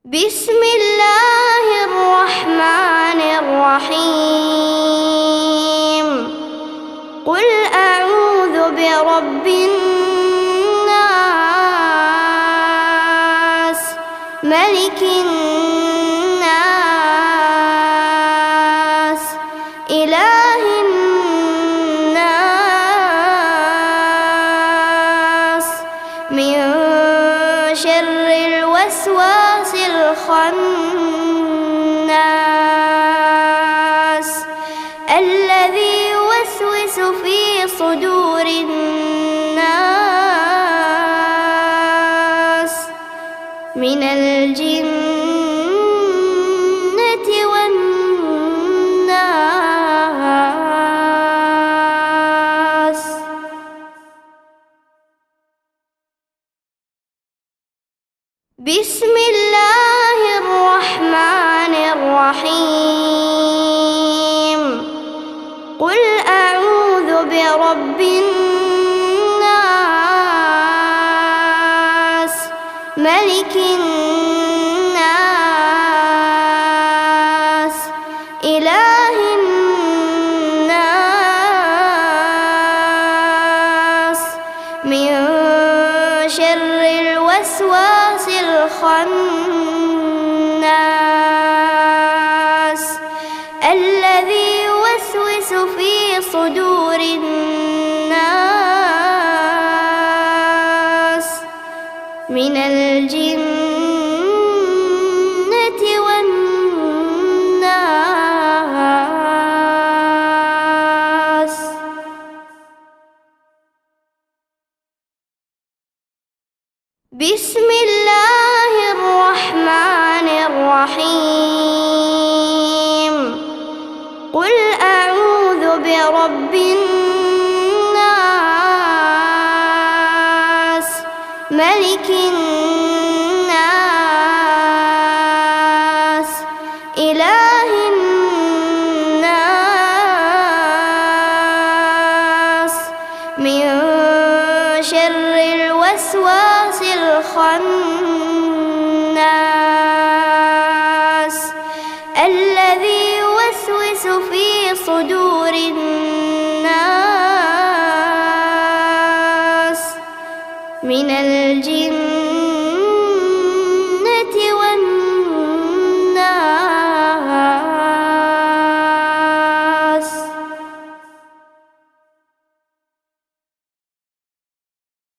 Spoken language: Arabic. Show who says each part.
Speaker 1: بسم الله الرحمن الرحيم. قل أعوذ برب الناس، ملك الناس، إله الناس، من شر الوسواس الخناس الذي يوسوس في صدور الناس من الجنة والناس. بسم الله الرحمن الرحيم. قل أعوذ برب الناس، ملك الناس، إله الناس، من شر الوسواس الخناس الذي يوسوس في صدور الناس من الجنة والناس. بسم الله الرحمن الرحيم. قل أعوذ برب الناس، ملك الناس، إله الناس، من شر الوسواس الخناس الذي يوسوس في صدور الناس من الجنة